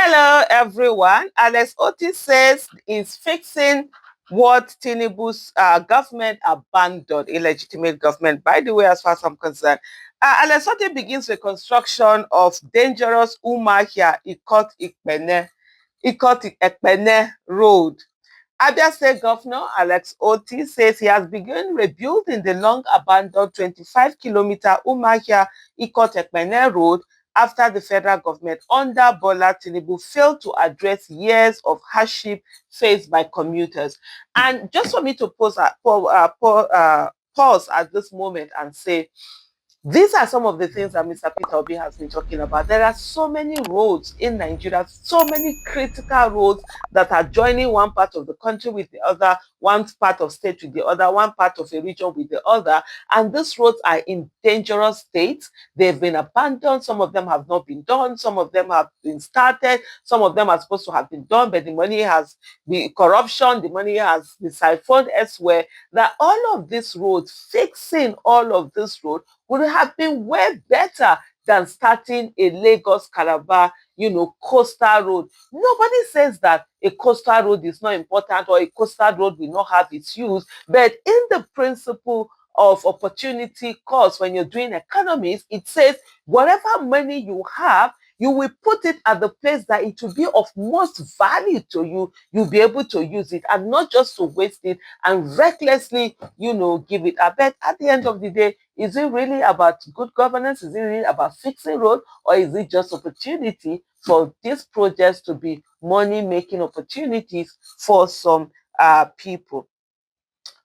Hello, everyone. Alex Otti says is fixing what Tinubu's government abandoned, illegitimate government, by the way, as far as I'm concerned. Alex Otti begins the construction of dangerous Umahia Ikot Ikpene Road. Abia State Governor Alex Otti says he has begun rebuilding the long-abandoned 25-kilometer Umahia Ikot-Ekpene Road after the federal government under Bola Tinubu failed to address years of hardship faced by commuters. And just for me to pause at this moment and say, these are some of the things that Mr. Peter Obi has been talking about. There are so many roads in Nigeria, so many critical roads that are joining one part of the country with the other, one part of state with the other, one part of a region with the other. And these roads are in dangerous states. They've been abandoned. Some of them have not been done. Some of them have been started. Some of them are supposed to have been done, but the money has been corruption. The money has been siphoned elsewhere. That all of these roads, fixing all of this road would have been way better than starting a Lagos Calabar, coastal road. Nobody says that a coastal road is not important or a coastal road will not have its use, but in the principle of opportunity cost, when you're doing economies, it says whatever money you have, you will put it at the place that it will be of most value to you. You'll be able to use it and not just to waste it and recklessly, give it. I bet at the end of the day, is it really about good governance? Is it really about fixing road? Or is it just opportunity for these projects to be money-making opportunities for some people?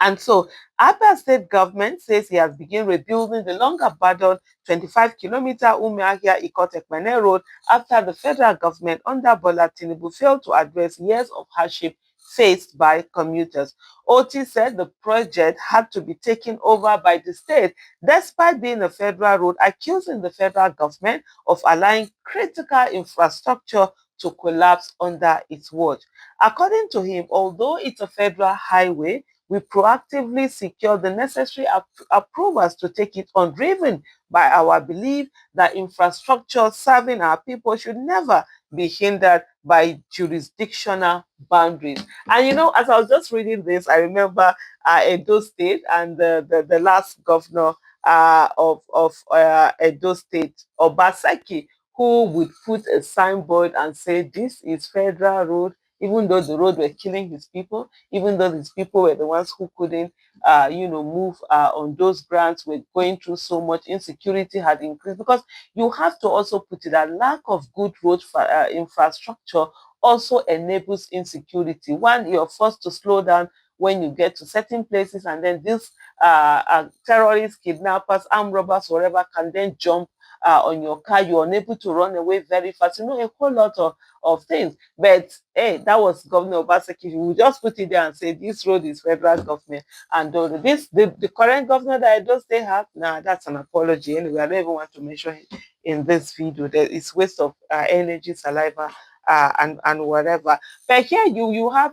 And so Abia State government says he has begun rebuilding the long-abandoned 25-kilometer Umuahia Ikot-Ekpene Road after the federal government under Bola Tinubu failed to address years of hardship faced by commuters. Otti said the project had to be taken over by the state, despite being a federal road, accusing the federal government of allowing critical infrastructure to collapse under its watch. According to him, although it's a federal highway, we proactively secure the necessary approvals to take it on, driven by our belief that infrastructure serving our people should never be hindered by jurisdictional boundaries. And as I was just reading this, I remember Edo State and the last governor of Edo State, Obaseki, who would put a signboard and say, this is federal road, even though the road were killing his people, even though these people were the ones who couldn't, move on those grants, were going through so much, insecurity had increased, because you have to also put it that lack of good road infrastructure also enables insecurity. One, you're forced to slow down when you get to certain places, and then these terrorists, kidnappers, armed robbers, whatever, can then jump on your car. You're unable to run away very fast. A whole lot of things. But hey, that was Governor Obaseki. We will just put it there and say this road is federal government. And the current governor that I just they have, that's an apology. Anyway, I don't even want to mention it in this video. It's waste of energy, saliva, and whatever. But here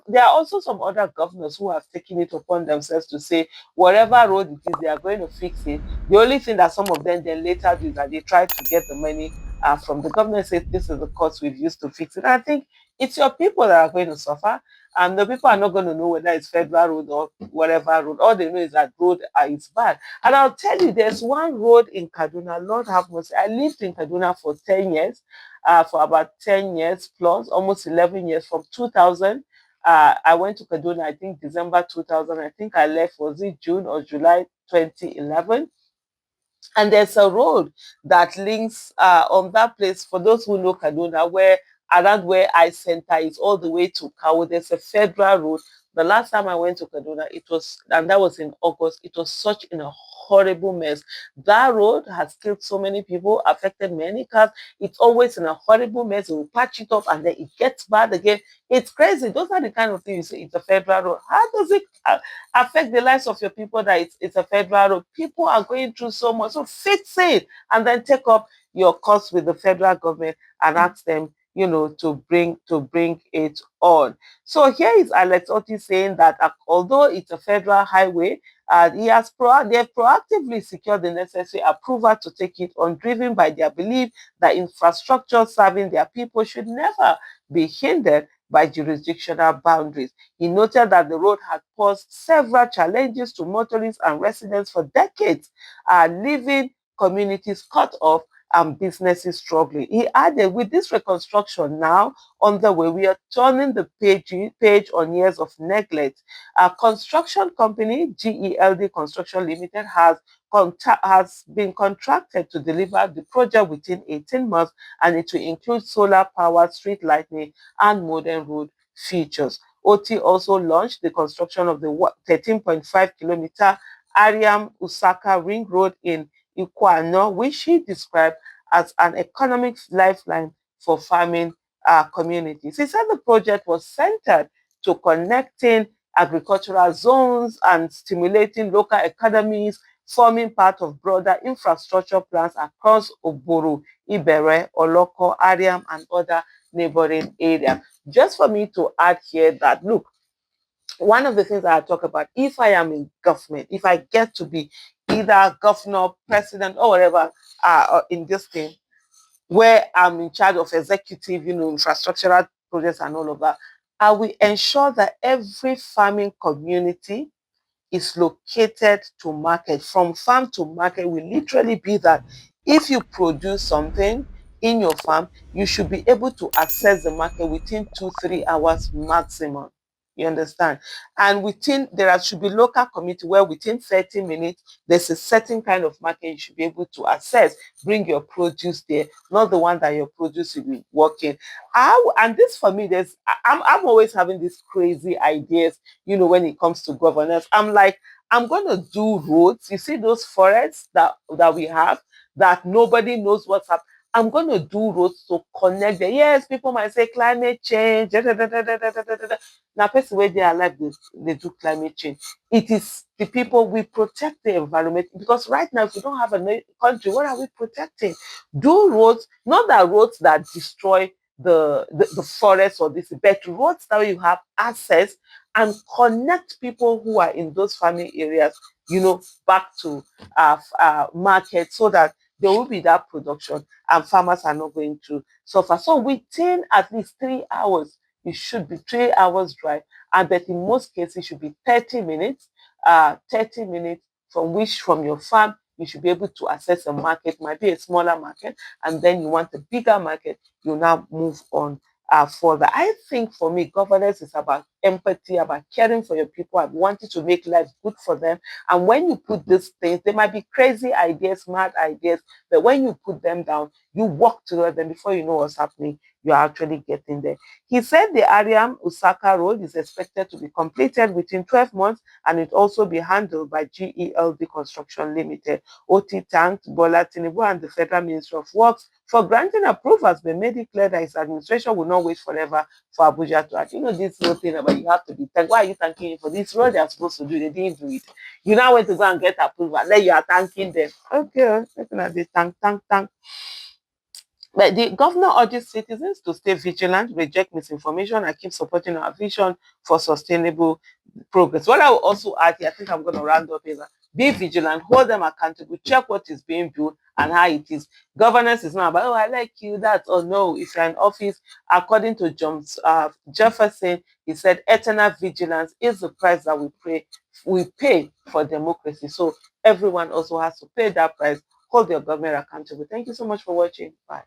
there are also some other governors who have taken it upon themselves to say whatever road it is, they are going to fix it. The only thing that some of them then later do is that they try to get the money from the government, says this is the cost we've used to fix it. And I think it's your people that are going to suffer. And the people are not going to know whether it's federal road or whatever road. All they know is that road is bad. And I'll tell you, there's one road in Kaduna, Lord have mercy. I lived in Kaduna for 10 years, for about 10 years plus, almost 11 years, from 2000. I went to Kaduna, I think December 2000. I think I left, was it June or July 2011? And there's a road that links on that place, for those who know Kaduna, where around where I Center is all the way to Kawo. There's a federal road. The last time I went to Kaduna, and that was in August, it was such a horrible mess. That road has killed so many people, affected many cars. It's always in a horrible mess. It will patch it up and then it gets bad again. It's crazy. Those are the kind of things you say it's a federal road. How does it affect the lives of your people that it's a federal road? People are going through so much. So fix it and then take up your costs with the federal government and ask them, to bring it on. So here is Alex Otti saying that although it's a federal highway, they've proactively secured the necessary approval to take it on, driven by their belief that infrastructure serving their people should never be hindered by jurisdictional boundaries. He noted that the road had posed several challenges to motorists and residents for decades, leaving communities cut off and businesses struggling. He added, with this reconstruction now on the way, we are turning the page on years of neglect. Our construction company, GELD Construction Limited, has been contracted to deliver the project within 18 months, and it will include solar-powered street lighting and modern road features. Otti also launched the construction of the 13.5-kilometer Ariam-Usaka Ring Road in Ikuano, which he described as an economic lifeline for farming communities. He said the project was centered to connecting agricultural zones and stimulating local economies, forming part of broader infrastructure plans across Oboru, Ibere, Oloko, Ariam, and other neighboring areas. Just for me to add here that, look, one of the things that I talk about, if I am in government, if I get to be either governor, president, or whatever in this thing, where I'm in charge of executive, infrastructural projects and all of that, I will ensure that every farming community is located to market. From farm to market will literally be that if you produce something in your farm, you should be able to access the market within 2-3 hours maximum. You understand? And should be local community where within 30 minutes, there's a certain kind of market you should be able to access. Bring your produce there, not the one that your produce will be working. And this for me, I'm always having these crazy ideas, when it comes to governance. I'm like, I'm going to do roads. You see those forests that we have that nobody knows what's up. I'm going to do roads to connect them. Yes, people might say climate change. Da, da, da, da, da, da, da, da. Now, person where they are alive, they do climate change. It is the people, we protect the environment, because right now, if we don't have a country, what are we protecting? Do roads, not that roads that destroy the forest or this, but roads that you have access and connect people who are in those farming areas, back to market, so that there will be that production and farmers are not going to suffer. So within at least 3 hours, it should be 3 hours drive, and but in most cases it should be 30 minutes, 30 minutes from your farm you should be able to access a market. Might be a smaller market, and then you want a bigger market, you now move on further. I think for me, governance is about empathy, about caring for your people, and wanting to make life good for them. And when you put these things, they might be crazy ideas, mad ideas, but when you put them down, you walk towards them. Before you know what's happening, you're actually getting there. He said the Ariam Usaka Road is expected to be completed within 12 months, and it also be handled by GELD Construction Limited. Otti thanked Bola Tinubu and the Federal Ministry of Works for granting approvals, but made it clear that his administration will not wait forever for Abuja to act. This whole thing about you have to be thanked. Why are you thanking him for this road they are supposed to do? They didn't do it. You now went to go and get approval, then you are thanking them. Okay, thank. But the governor urges citizens to stay vigilant, reject misinformation, and keep supporting our vision for sustainable progress. What I will also add here, I think I'm going to round up, is be vigilant, hold them accountable, check what is being built and how it is. Governance is not about, oh, I like you, that, or no. If you're in office, according to John Jefferson, he said, eternal vigilance is the price that we pay for democracy. So everyone also has to pay that price. Hold your government accountable. Thank you so much for watching. Bye.